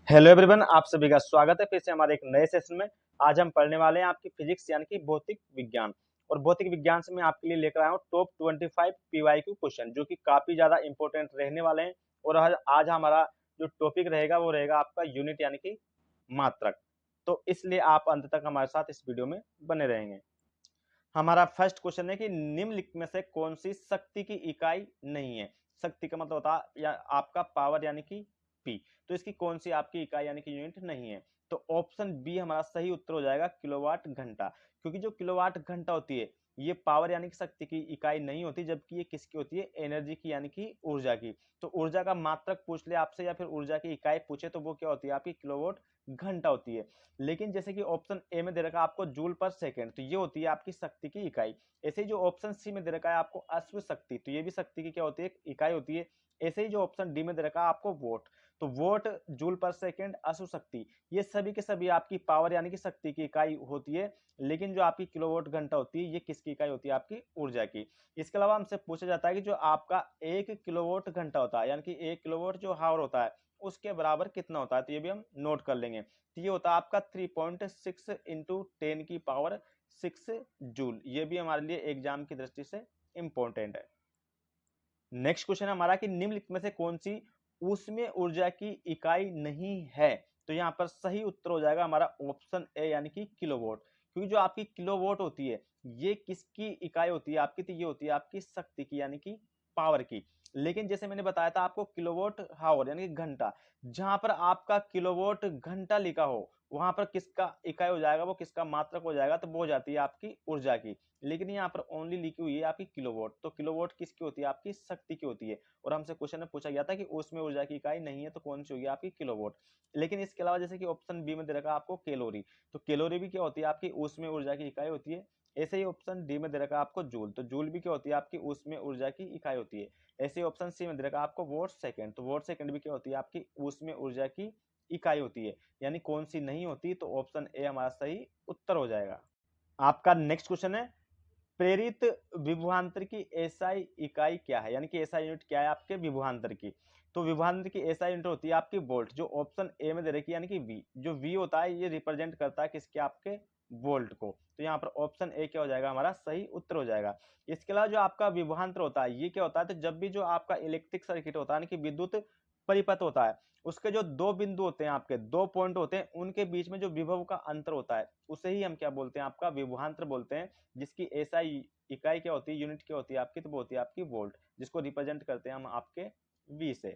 Hello everyone, आप सभी का स्वागत है फिर से हमारे एक नए सेशन में। आज हम पढ़ने वाले हैं आपकी फिजिक्स यानी कि भौतिक विज्ञान। और भौतिक विज्ञान से मैं आपके लिए लेकर आया हूँ टॉप 25 पीवाईक्यू क्वेश्चन, जो कि काफी ज्यादा इंपॉर्टेंट रहने वाले हैं। और आज हमारा जो टॉपिक रहेगा वो रहेगा आपका यूनिट यानी कि मात्रक। तो इसलिए आप अंत तक हमारे साथ इस वीडियो में बने रहेंगे। हमारा फर्स्ट क्वेश्चन है कि निम्नलिखित में से कौन सी शक्ति की इकाई नहीं है। शक्ति का मतलब होता है या आपका पावर यानी कि पी। तो इसकी कौन सी आपकी इकाई यानी कि यूनिट नहीं है। तो ऑप्शन बी हमारा सही उत्तर हो जाएगा किलोवाट घंटा। क्योंकि जो किलोवाट घंटा होती है ये पावर यानी कि शक्ति की इकाई नहीं होती, जबकि ये किसकी होती है, एनर्जी की यानी कि ऊर्जा की। तो ऊर्जा का मात्रक पूछ ले आपसे या फिर ऊर्जा की इकाई पूछे तो वो क्या होती है, आपकी किलोवाट घंटा होती है। लेकिन जैसे कि ऑप्शन ए में दे रखा है आपको जूल पर सेकंड, तो ये होती है आपकी शक्ति की इकाई। ऐसे ही जो ऑप्शन सी में दे रखा है आपको अश्व शक्ति, तो ये भी शक्ति की क्या होती है, इकाई होती है। ऐसे ही जो ऑप्शन डी में दे रखा है आपको वोट, तो वोट, जूल पर सेकंड, अश्व शक्ति, ये सभी के सभी आपकी पावर यानी कि शक्ति की इकाई होती है। लेकिन जो आपकी किलोवाट घंटा होती है ये किसकी इकाई होती है, आपकी ऊर्जा की। इसके अलावा हमसे पूछा जाता है कि जो आपका 1 किलोवाट घंटा होता है यानी कि 1 किलोवाट जो हावर होता है उसके बराबर कितना होता है, तो ये भी हम नोट कर लेंगे। तो ये होता है आपका 3.6 इंटू 10 की पावर 6 जूल। ये भी हमारे लिए एग्जाम की दृष्टि से इंपॉर्टेंट है। नेक्स्ट क्वेश्चन है हमारा कि निम्नलिखित में से कौन सी ऊष्मीय ऊर्जा की इकाई नहीं है। तो यहाँ पर सही उत्तर हो जाएगा हमारा ऑप्शन ए यानी कि किलोवाट। क्योंकि जो आपकी किलोवाट होती है ये किसकी इकाई होती है आपकी, तो ये होती है आपकी शक्ति की यानी कि पावर की। लेकिन जैसे मैंने बताया था आपको किलोवाट हावर यानी कि घंटा, जहां पर आपका किलोवाट घंटा लिखा हो वहां पर किसका इकाई हो जाएगा, वो किसका मात्रक हो जाएगा, तो वो हो जाती है आपकी ऊर्जा की। लेकिन यहाँ पर ओनली लिखी हुई है आपकी किलोवाट, तो किलोवाट किसकी होती है, आपकी शक्ति की होती है। और हमसे क्वेश्चन में पूछा गया था कि उसमें ऊर्जा की इकाई नहीं है तो कौन सी होगी, आपकी किलोवाट। लेकिन इसके अलावा जैसे कि ऑप्शन बी में दे रखा आपको कैलोरी, तो कैलोरी भी क्या होती है, आपकी उसमें ऊर्जा की इकाई होती है। ऐसे ही ऑप्शन डी में दे रखा आपको जूल, तो जूल भी क्या होती है, आपकी उसमें ऊर्जा की इकाई होती है। ऐसे ही ऑप्शन सी में दे रखा आपको वोट सेकंड, तो वोट सेकंड भी क्या होती है, आपकी उसमें ऊर्जा की इकाई होती है। यानी कौन सी नहीं होती, तो ऑप्शन ए हमारा सही उत्तर हो जाएगा। आपका नेक्स्ट क्वेश्चन है प्रेरित विभवांतर की एसआई इकाई क्या है, यानी कि एसआई यूनिट क्या है आपके विभवांतर की। तो विभवांतर की एसआई यूनिट होती है आपकी वोल्ट, जो ऑप्शन ए में दे रखी है यानी कि वी। जो वी होता है ये रिप्रेजेंट करता है किसके, आपके वोल्ट को। तो यहाँ पर ऑप्शन ए क्या हो जाएगा, हमारा सही उत्तर हो जाएगा। इसके अलावा जो आपका विभवांतर होता है ये क्या होता है, तो जब भी जो आपका इलेक्ट्रिक सर्किट होता है यानी कि विद्युत परिपथ होता है उसके जो दो बिंदु होते हैं, आपके दो पॉइंट होते हैं, उनके बीच में जो विभव का अंतर होता है उसे ही हम क्या बोलते हैं, आपका विभवांतर बोलते हैं। जिसकी एसआई इकाई क्या होती है, यूनिट क्या होती है आपकी, तो वो होती है आपकी वोल्ट, जिसको रिप्रेजेंट करते हैं हम आपके वी से।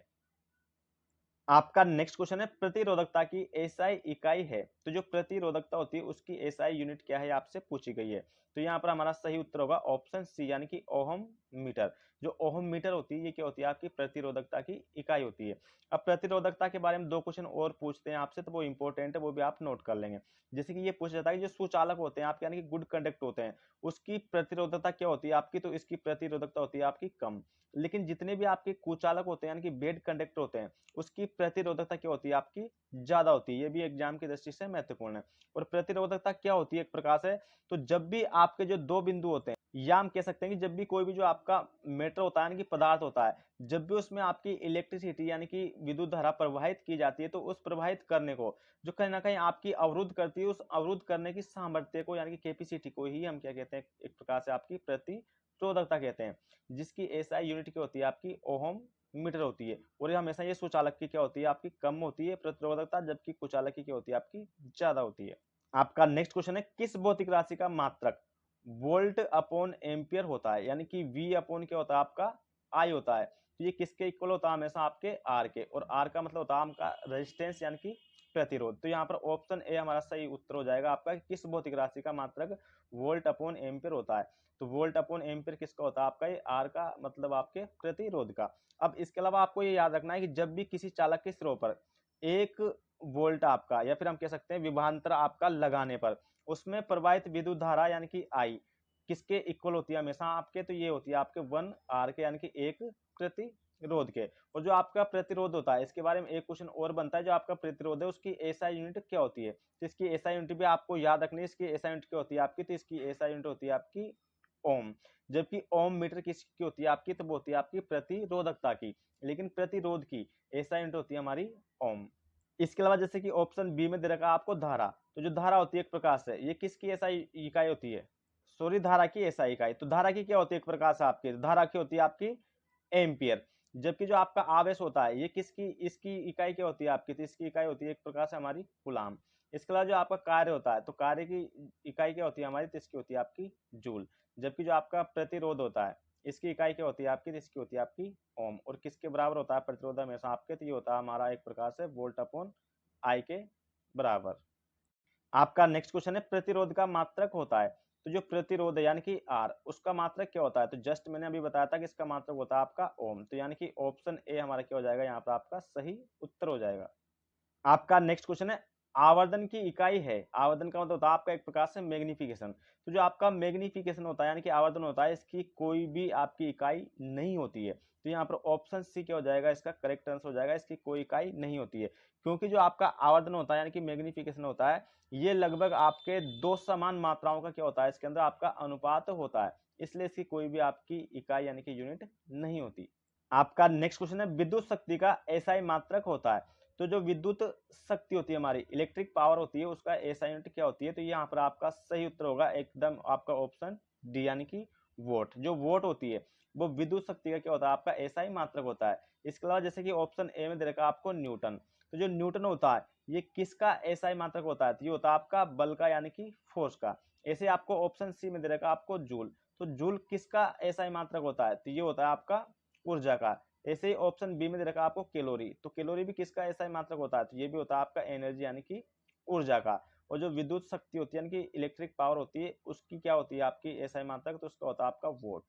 आपका नेक्स्ट क्वेश्चन है प्रतिरोधकता की एसआई इकाई है, तो जो प्रतिरोधकता होती है उसकी एसआई यूनिट क्या है आपसे पूछी गई है। तो यहाँ पर हमारा सही उत्तर होगा ऑप्शन सी यानी कि ओहम मीटर। जो ओहम मीटर होती है ये क्या होती है, आपकी प्रतिरोधकता की इकाई होती है। अब प्रतिरोधकता के बारे में दो क्वेश्चन और पूछते हैं आपसे, तो वो इंपॉर्टेंट है, वो भी आप नोट कर लेंगे। जैसे कि ये पूछा जाता है कि जो सुचालक होते हैं आपके यानी कि गुड कंडक्ट होते हैं उसकी प्रतिरोधकता क्या होती है आपकी, तो इसकी प्रतिरोधकता होती है आपकी कम। लेकिन जितने भी आपके कुचालक होते हैं यानी कि बेड कंडक्टर होते हैं उसकी प्रतिरोधकता क्या होती है, आपकी ज्यादा होती है। ये भी एग्जाम की दृष्टि से महत्वपूर्ण है। और प्रतिरोधकता क्या होती है एक प्रकार से, तो जब भी आपके जो दो बिंदु होते हैं, या हम कह सकते हैं कि जब भी कोई भी जो आपका मेटर होता है कि पदार्थ होता है, जब भी उसमें आपकी इलेक्ट्रिसिटी यानी कि विद्युत धारा प्रवाहित की जाती है तो उस प्रवाहित करने को जो कहीं ना कहीं आपकी अवरुद्ध करती है, उस अवरुद्ध करने की सामर्थ्य को यानी कि कैपेसिटी को ही हम क्या कहते हैं, एक प्रकार से आपकी प्रतिरोधकता कहते हैं। जिसकी एसआई यूनिट क्या होती है, आपकी ओहम मीटर होती है। और ये हमेशा ये सुचालक की क्या होती है, आपकी कम होती है प्रतिरोधकता, जबकि कुचालक की क्या होती है, आपकी ज्यादा होती है। आपका नेक्स्ट क्वेश्चन है किस भौतिक राशि का मात्रक वोल्ट अपॉन एम्पियर होता है, यानी कि वी अपॉन क्या होता है, आपका आई होता है। तो ये किसके इक्वल होता है, हमेशा आपके आर के। और आर का मतलब होता है आपका रेजिस्टेंस यानी कि प्रतिरोध। तो यहाँ पर ऑप्शन ए हमारा सही उत्तर हो जाएगा आपका, किस भौतिक राशि का मात्रक वोल्ट अपॉन एम्पियर होता है। तो वोल्ट अपॉन एम्पियर किसका होता है, आपका ये आर का मतलब आपके प्रतिरोध का। अब इसके अलावा आपको ये याद रखना है कि जब भी किसी चालक के सिरों पर एक वोल्ट आपका या फिर हम कह सकते हैं विभवांतर आपका लगाने पर उसमें प्रवाहित विद्युत धारा यानी कि आई किसके इक्वल होती है हमेशा आपके, तो ये होती है आपके 1 आर के यानी कि एक प्रतिरोध के। और जो आपका प्रतिरोध होता है इसके बारे में एक क्वेश्चन और बनता है, जो आपका प्रतिरोध है उसकी एसआई यूनिट क्या होती है। तो इसकी एसआई यूनिट भी आपको याद रखनी है, इसकी एसआई यूनिट क्या होती है आपकी, तो इसकी एसआई यूनिट होती है आपकी ओम। जबकि ओम मीटर किसकी होती है आपकी, तो वो होती है आपकी प्रतिरोधकता की। लेकिन प्रतिरोध की एसआई यूनिट होती है हमारी ओम। इसके अलावा जैसे कि ऑप्शन बी में दे रखा है आपको धारा, तो जो धारा होती है एक प्रकार से, ये किसकी एसआई इकाई होती है? सॉरी, धारा की एसआई इकाई। तो धारा की क्या होती है एक प्रकार से आपकी? धारा की होती है आपकी एम्पियर। जबकि जो आपका आवेश होता है ये किसकी, इसकी इकाई क्या होती है आपकी? तो इसकी इकाई होती है एक प्रकार से हमारी कूलाम। इसके अलावा जो आपका कार्य होता है, तो कार्य की इकाई क्या होती है हमारी? तो इसकी होती है आपकी जूल। जबकि जो आपका प्रतिरोध होता है, इसकी इकाई क्या होती है आपकी? तो इसकी होती है आपकी ओम। और किसके बराबर होता है प्रतिरोध हमेशा आपके? तो ये होता है हमारा एक प्रकार से वोल्ट अपॉन आई के बराबर। आपका नेक्स्ट क्वेश्चन है प्रतिरोध का मात्रक होता है, तो जो प्रतिरोध है यानी कि आर, उसका मात्रक क्या होता है? तो जस्ट मैंने अभी बताया था कि इसका मात्रक होता है आपका ओम। तो यानी कि ऑप्शन ए हमारा क्या हो जाएगा यहाँ पर आपका सही उत्तर हो जाएगा। आपका नेक्स्ट क्वेश्चन है आवर्धन की इकाई है, आवर्धन का मतलब होता है आपका एक प्रकार से मैग्निफिकेशन। तो जो आपका मैग्निफिकेशन होता है यानी कि आवर्धन होता है, इसकी कोई भी आपकी इकाई नहीं होती है। तो यहाँ पर ऑप्शन सी क्या हो जाएगा? इसका करेक्ट आंसर हो जाएगा, इसकी कोई इकाई नहीं होती है। क्योंकि जो आपका आवर्धन होता है यानी कि मैग्निफिकेशन होता है, ये लगभग आपके दो समान मात्राओं का क्या होता है? इसके अंदर आपका अनुपात होता है, इसलिए इसकी कोई भी आपकी इकाई यानी कि यूनिट नहीं होती। आपका नेक्स्ट क्वेश्चन है विद्युत शक्ति का एसआई मात्रक होता है, तो जो विद्युत शक्ति होती है हमारी इलेक्ट्रिक पावर होती है, उसका एसआई यूनिट क्या होती है? तो यहाँ पर आपका सही उत्तर होगा एकदम आपका ऑप्शन डी यानी कि वोट। जो वोट होती है वो विद्युत शक्ति का क्या होता है? आपका एसआई मात्रक होता है। इसके अलावा जैसे कि ऑप्शन ए में दे रखा आपको न्यूटन, तो जो न्यूटन होता है ये किसका एसआई मात्रक होता है? तो ये होता है आपका बल का यानी कि फोर्स का। ऐसे आपको ऑप्शन सी में दे रखा आपको जूल, तो जूल किसका एसआई मात्रक होता है? तो ये होता है आपका ऊर्जा का। ऐसे ही ऑप्शन बी में दे रखा आपको कैलोरी, तो कैलोरी भी किसका एसआई मात्रक होता है? तो ये भी होता है आपका एनर्जी यानी कि ऊर्जा का। और जो विद्युत शक्ति होती है यानी कि इलेक्ट्रिक पावर होती है, उसकी क्या होती है आपकी एसआई मात्रक? तो उसका होता है आपका वोट।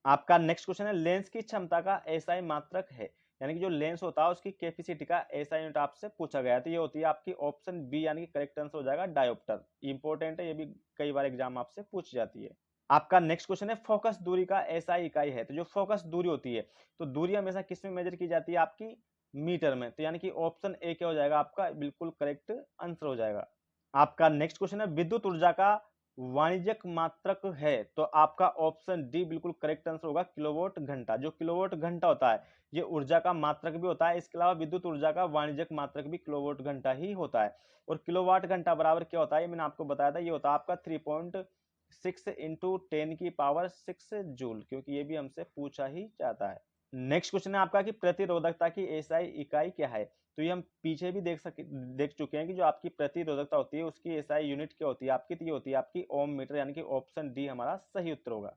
आपका नेक्स्ट क्वेश्चन है लेंस की क्षमता का एसआई मात्रक है, यानी कि जो लेंस होता है उसकी कैपेसिटी का एसआई यूनिट आपसे पूछा गया है। तो ये होती है आपकी ऑप्शन बी यानी कि करेक्ट आंसर हो जाएगा डायोप्टर। इंपॉर्टेंट है, ये भी कई बार एग्जाम आपसे पूछ जाती है। आपका नेक्स्ट क्वेश्चन है फोकस दूरी का एसआई इकाई है, तो जो फोकस दूरी होती है, तो दूरी हमेशा किस में मेजर की जाती है? आपकी मीटर में। तो यानी कि ऑप्शन ए क्या हो जाएगा आपका बिल्कुल करेक्ट आंसर हो जाएगा। आपका नेक्स्ट क्वेश्चन है विद्युत ऊर्जा का वाणिज्यिक मात्रक है, तो आपका ऑप्शन डी बिल्कुल करेक्ट आंसर होगा किलोवाट घंटा। जो किलोवाट घंटा होता है ये ऊर्जा का मात्रक भी होता है, इसके अलावा विद्युत ऊर्जा का वाणिज्यिक मात्रक भी किलोवाट घंटा ही होता है। और किलोवाट घंटा बराबर क्या होता है? ये मैंने आपको बताया था, ये होता है आपका 3.6 इंटू 10 की पावर 6 जूल, क्योंकि ये भी हमसे पूछा ही जाता है। नेक्स्ट क्वेश्चन है आपका कि प्रतिरोधकता की एसआई इकाई क्या है, तो ये हम पीछे भी देख चुके हैं कि जो आपकी प्रतिरोधकता होती है उसकी एसआई यूनिट क्या होती है आपकी? तो ये होती है आपकी ओम मीटर, यानी कि ऑप्शन डी हमारा सही उत्तर होगा।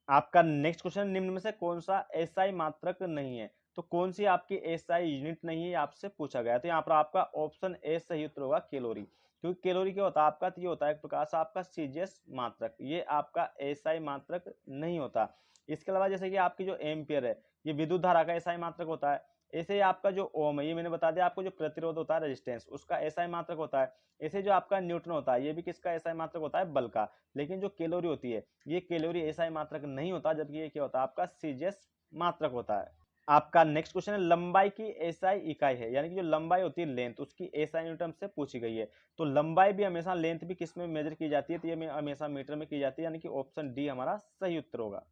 आपका नेक्स्ट क्वेश्चन निम्न में से कौन सा एसआई मात्रक नहीं है, तो कौन सी आपकी एसआई यूनिट नहीं है आपसे पूछा गया। तो यहाँ पर आपका ऑप्शन ए सही उत्तर होगा कैलोरी, क्योंकि कैलोरी क्या होता है आपका? तो ये होता है एक प्रकार से आपका सीजीएस मात्रक, ये आपका एसआई मात्रक नहीं होता। इसके अलावा जैसे कि आपकी जो एम्पियर है ये विद्युत धारा का एसआई मात्रक होता है। ऐसे ही आपका जो ओम है ये मैंने बता दिया आपको, जो प्रतिरोध होता है रेजिस्टेंस, उसका एसआई मात्रक होता है। ऐसे जो आपका न्यूटन होता है ये भी किसका एसआई मात्रक होता है? बल का। लेकिन जो कैलोरी होती है ये कैलोरी एसआई मात्रक नहीं होता, जबकि ये क्या होता है आपका सीजीएस मात्रक होता है। आपका नेक्स्ट क्वेश्चन है लंबाई की एसआई इकाई है, यानी कि जो लंबाई होती है लेंथ, उसकी एसआई यूनिट हमसे पूछी गई है। तो लंबाई भी हमेशा, लेंथ भी किस में मेजर की जाती है? तो ये हमेशा मीटर में की जाती है, यानी कि ऑप्शन डी हमारा सही उत्तर होगा।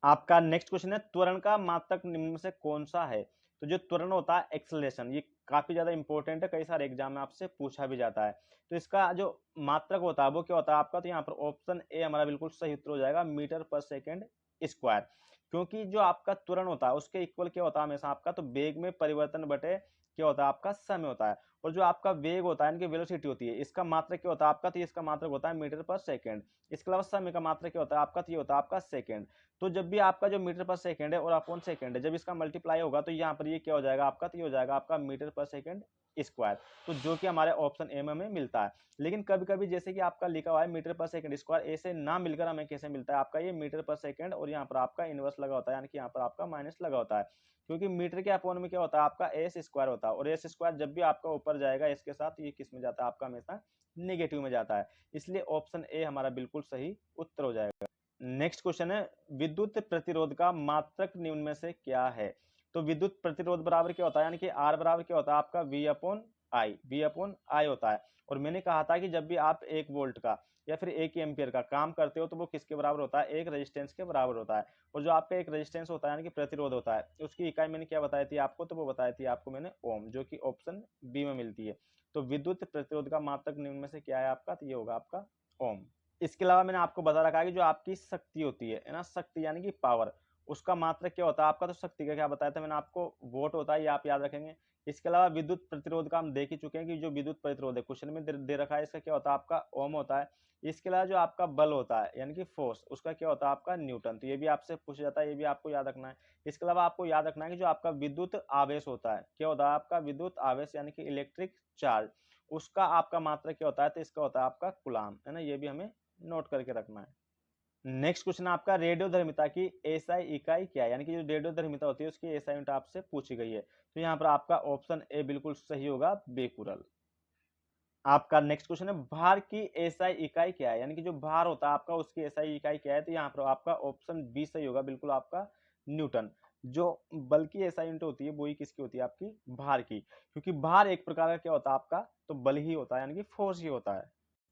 आपका नेक्स्ट क्वेश्चन है त्वरण का मात्रक निम्न में से कौन सा है, तो जो त्वरण होता है एक्सेलरेशन, ये काफी ज्यादा इंपॉर्टेंट है, कई सारे एग्जाम में आपसे पूछा भी जाता है। तो इसका जो मात्रक होता है वो क्या होता है आपका? तो यहाँ पर ऑप्शन ए हमारा बिल्कुल सही उत्तर हो जाएगा, मीटर पर सेकेंड स्क्वायर। क्योंकि जो आपका त्वरण होता है उसके इक्वल क्या होता है हमेशा आपका? तो वेग में परिवर्तन बटे क्या होता है आपका? समय होता है। और जो आपका वेग होता है इनकी वेलोसिटी होती है, इसका मात्रक क्या होता है आपका? तो इसका मात्रक होता है मीटर पर सेकेंड। इसके अलावा समय का मात्रक क्या होता है आपका? तो ये होता है आपका सेकेंड। तो जब भी आपका जो मीटर पर सेकंड है और अपॉन सेकंड है, जब इसका मल्टीप्लाई होगा तो यहाँ पर ये क्या हो जाएगा आपका? तो ये हो जाएगा आपका मीटर पर सेकंड स्क्वायर, तो जो कि हमारे ऑप्शन ए में मिलता है। लेकिन कभी कभी जैसे कि आपका लिखा हुआ है मीटर पर सेकंड स्क्वायर, ऐसे ना मिलकर हमें कैसे मिलता है आपका? ये मीटर पर सेकंड और यहाँ पर आपका इनवर्स लगा होता है, यानी कि यहाँ पर आपका माइनस लगा होता है। क्योंकि मीटर के अपॉन में क्या होता है आपका? एस स्क्वायर होता है, और एस स्क्वायर जब भी आपका ऊपर जाएगा इसके साथ, ये किस में जाता है आपका? हमेशा नेगेटिव में जाता है। इसलिए ऑप्शन ए हमारा बिल्कुल सही उत्तर हो जाएगा। नेक्स्ट क्वेश्चन है विद्युत प्रतिरोध का मात्रक निम्न में से क्या है, तो विद्युत प्रतिरोध बराबर क्या होता है? यानी कि आर बराबर क्या होता है आपका? V upon I, V upon I होता है। और मैंने कहा था कि जब भी आप 1 वोल्ट का या फिर 1 एम्पियर का काम करते हो तो वो किसके बराबर होता है, एक रेजिस्टेंस के बराबर होता है। और जो आपका एक रेजिस्टेंस होता है यानी कि प्रतिरोध होता है, उसकी इकाई मैंने क्या बताई थी आपको, तो वो बताई थी आपको मैंने ओम, जो कि ऑप्शन बी में मिलती है। तो विद्युत प्रतिरोध का मात्रक निम्न में से क्या है आपका, तो ये होगा आपका ओम। इसके अलावा मैंने आपको बता रखा है कि जो आपकी शक्ति होती है ना, शक्ति यानी कि पावर, उसका मात्रक क्या होता है आपका, तो शक्ति का क्या बताया था मैंने आपको, वोट होता है, ये आप याद रखेंगे। इसके अलावा विद्युत प्रतिरोध का हम देख ही चुके हैं कि जो विद्युत प्रतिरोध है क्वेश्चन में दे रखा है, इसका क्या होता है आपका ओम होता है। इसके अलावा जो आपका बल होता है यानी कि फोर्स, उसका क्या होता है आपका न्यूटन, तो ये भी आपसे पूछा जाता है, ये भी आपको याद रखना है। इसके अलावा आपको याद रखना है कि जो आपका विद्युत आवेश होता है, क्या होता है आपका विद्युत आवेश यानी कि इलेक्ट्रिक चार्ज, उसका आपका मात्रक क्या होता है, तो इसका होता है आपका कूलाम, है ना, ये भी हमें नोट करके रखना है। नेक्स्ट क्वेश्चन आपका रेडियोधर्मिता की एसआई इकाई क्या है, यानी कि जो रेडियोधर्मिता होती है उसकी एसआई यूनिट आपसे पूछी गई है। तो यहाँ पर आपका ऑप्शन ए बिल्कुल सही होगा, बेकुरल। आपका नेक्स्ट क्वेश्चन है भार की एसआई इकाई क्या है, यानी कि जो भार होता है आपका उसकी एसआई इकाई क्या है, तो यहाँ पर आपका ऑप्शन बी सही होगा, बिल्कुल आपका न्यूटन। जो बल की एसआई यूनिट होती है वही किसकी होती है, आपकी भार की, क्योंकि भार एक प्रकार का क्या होता है आपका, तो बल ही होता है यानी कि फोर्स ही होता है।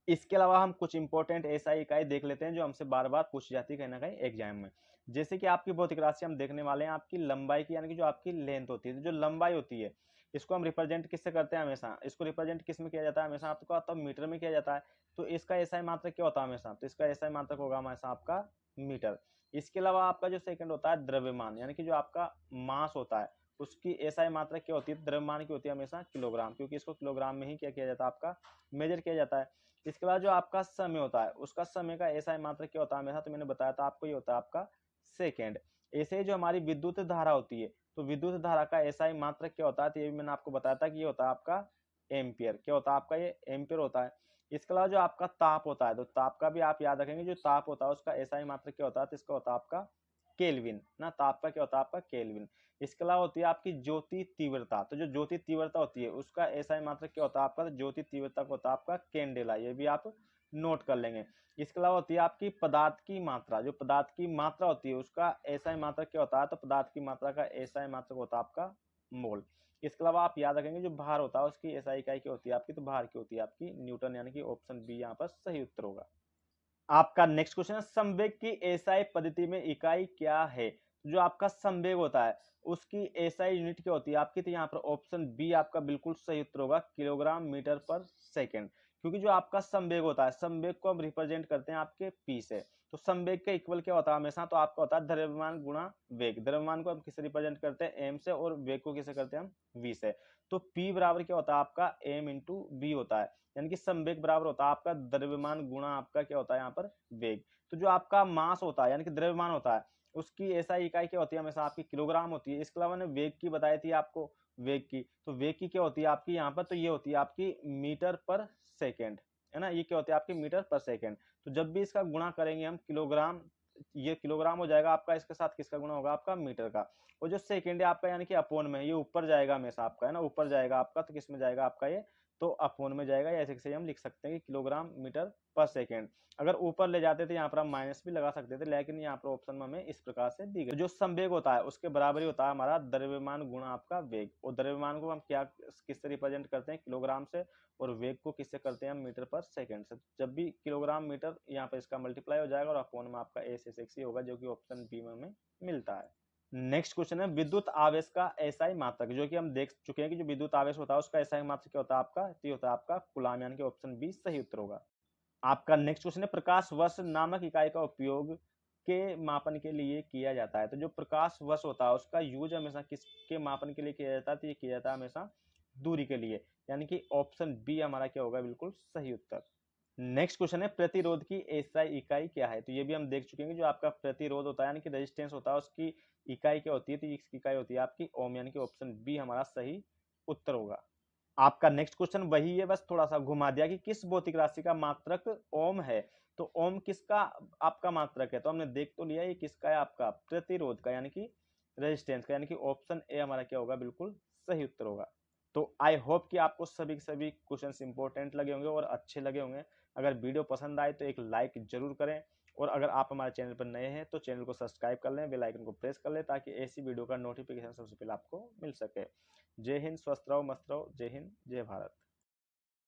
इसके अलावा हम कुछ इंपॉर्टेंट एसआई इकाई देख लेते हैं जो हमसे बार बार पूछी जाती है कहीं ना कहीं एग्जाम में। जैसे कि आपकी भौतिक राशि हम देखने वाले हैं आपकी लंबाई की, यानी कि जो आपकी लेंथ होती है, तो जो लंबाई होती है इसको हम रिप्रेजेंट किससे करते हैं हमेशा, इसको रिप्रेजेंट किस में किया जाता है हमेशा, आपको तो मीटर में किया जाता है। तो इसका एसआई मात्रक क्या होता है हमेशा, तो इसका एसआई मात्रक होगा हमेशा आपका मीटर। इसके अलावा आपका जो सेकंड होता है द्रव्यमान, यानी कि जो आपका मास होता है उसकी एसआई मात्रक क्या होती है, द्रव्यमान की होती है हमेशा किलोग्राम, क्योंकि इसको किलोग्राम में ही क्या किया जाता है आपका मेजर किया जाता है। इसके बाद जो आपका समय होता है उसका समय का एसआई मात्रक क्या होता है हमेशा, तो मैंने बताया था आपको, ये होता है आपका सेकेंड। ऐसे ही जो हमारी विद्युत धारा होती है, तो विद्युत धारा का एसआई मात्रक क्या होता है, तो ये भी मैंने आपको बताया था कि ये होता है आपका एम्पियर, क्या होता है आपका, ये एम्पियर होता है। इसके अलावा जो आपका ताप होता है, तो ताप का भी आप याद रखेंगे, जो ताप होता है उसका एसआई मात्रक क्या होता है, तो इसका होता है आपका केल्विन ना, ताप का क्या होता है आपका केल्विन। इसके अलावा होती है आपकी ज्योति तीव्रता, तो जो ज्योति तीव्रता होती है उसका एसआई मात्रक क्या होता है आपका, तो ज्योति तीव्रता को होता है आपका कैंडेला, ये भी आप नोट कर लेंगे। इसके अलावा होती है आपकी पदार्थ की मात्रा, जो पदार्थ की मात्रा होती है उसका एसआई मात्रक क्या होता है, तो पदार्थ की मात्रा का एसआई मात्रक होता है आपका मोल। इसके अलावा आप याद रखेंगे जो भार होता है उसकी एसआई इकाई क्या होती है आपकी, तो भार की होती है आपकी न्यूटन, यानी कि ऑप्शन बी यहाँ पर सही उत्तर होगा। आपका नेक्स्ट क्वेश्चन है संवेग की एसआई पद्धति में इकाई क्या है, जो आपका संवेग होता है उसकी एसआई यूनिट क्या होती है आपकी, तो यहाँ पर ऑप्शन बी आपका बिल्कुल सही उत्तर होगा, किलोग्राम मीटर पर सेकंड। क्योंकि जो आपका संवेग होता है, संवेग को हम रिप्रेजेंट करते हैं आपके पी से, तो संवेग का इक्वल क्या होता है हमेशा, तो आपका होता है द्रव्यमान गुणा वेग। द्रव्यमान को हम किसे रिप्रेजेंट करते हैं, एम से, और वेग को किसे करते हैं हम, वी से। तो पी बराबर क्या होता है आपका एम इंटू वी होता है, यानी कि संवेग बराबर होता है आपका द्रव्यमान गुणा आपका क्या होता है यहाँ पर वेग। तो जो आपका मास होता है यानी कि द्रव्यमान होता है उसकी एसआई इकाई क्या होती है हमेशा आपकी किलोग्राम होती है। इसके अलावा मैंने वेग की बताई थी आपको, वेग की, तो वेग की क्या होती है आपकी यहाँ पर, तो ये होती है आपकी मीटर पर सेकेंड, है ना, ये क्या होती है आपकी मीटर पर सेकेंड। तो जब भी इसका गुणा करेंगे हम किलोग्राम, ये किलोग्राम हो जाएगा आपका, इसके साथ किसका गुणा होगा आपका मीटर का। और जो सेकेंड है आपका यानी कि अपोन में, ये ऊपर जाएगा हमेशा आपका, है ना, ऊपर जाएगा आपका, तो किस में जाएगा आपका ये, तो अपोन में जाएगा, या ऐसे कैसे हम लिख सकते हैं कि किलोग्राम मीटर पर सेकेंड। अगर ऊपर ले जाते थे यहाँ पर हम माइनस भी लगा सकते थे, लेकिन यहाँ पर ऑप्शन में हमें इस प्रकार से दी गई। जो संवेग होता है उसके बराबर ही होता है हमारा द्रव्यमान गुणा आपका वेग, और द्रव्यमान को हम क्या किससे रिप्रेजेंट करते हैं, किलोग्राम से, और वेग को किससे करते हैं हम, मीटर पर सेकेंड से। जब भी किलोग्राम मीटर यहाँ पर इसका मल्टीप्लाई हो जाएगा और अपोन में आपका ए से सेक्सी होगा, जो कि ऑप्शन बी में हमें मिलता है। नेक्स्ट क्वेश्चन है विद्युत आवेश का एसआई मात्रक, जो कि हम देख चुके हैं कि जो विद्युत आवेश होता है उसका एसआई मात्रक क्या होता है आपका, तो ये होता है आपका कूलाम, यानी कि ऑप्शन बी सही उत्तर होगा। आपका नेक्स्ट क्वेश्चन है प्रकाश वर्ष नामक इकाई का उपयोग के मापन के लिए किया जाता है, तो जो प्रकाश वर्ष होता है उसका यूज हमेशा किसके मापन के लिए किया जाता है, तो ये किया जाता है हमेशा दूरी के लिए, यानी कि ऑप्शन बी हमारा क्या होगा, बिल्कुल सही उत्तर। नेक्स्ट क्वेश्चन है प्रतिरोध की एसआई इकाई क्या है, तो ये भी हम देख चुके हैं कि जो आपका प्रतिरोध होता है यानी कि रेजिस्टेंस होता है उसकी इकाई क्या होती है, तो इसकी इकाई होती है आपकी ओम, यानी कि ऑप्शन बी हमारा सही उत्तर होगा। आपका नेक्स्ट क्वेश्चन वही है, बस थोड़ा सा घुमा दिया कि किस भौतिक राशि का मात्रक ओम है, तो ओम किसका आपका मात्रक है, तो हमने देख तो लिया ये किसका है आपका प्रतिरोध का, यानी कि रेजिस्टेंस का, यानी कि ऑप्शन ए हमारा क्या होगा, बिल्कुल सही उत्तर होगा। तो आई होप कि आपको सभी के सभी क्वेश्चंस इंपॉर्टेंट लगे होंगे और अच्छे लगे होंगे। अगर वीडियो पसंद आए तो एक लाइक जरूर करें और अगर आप हमारे चैनल पर नए हैं तो चैनल को सब्सक्राइब कर लें, बेल आइकन को प्रेस कर लें ताकि ऐसी वीडियो का नोटिफिकेशन सबसे पहले आपको मिल सके। जय हिंद, स्वस्थ रहो, मस्त रहो। जय हिंद, जय भारत।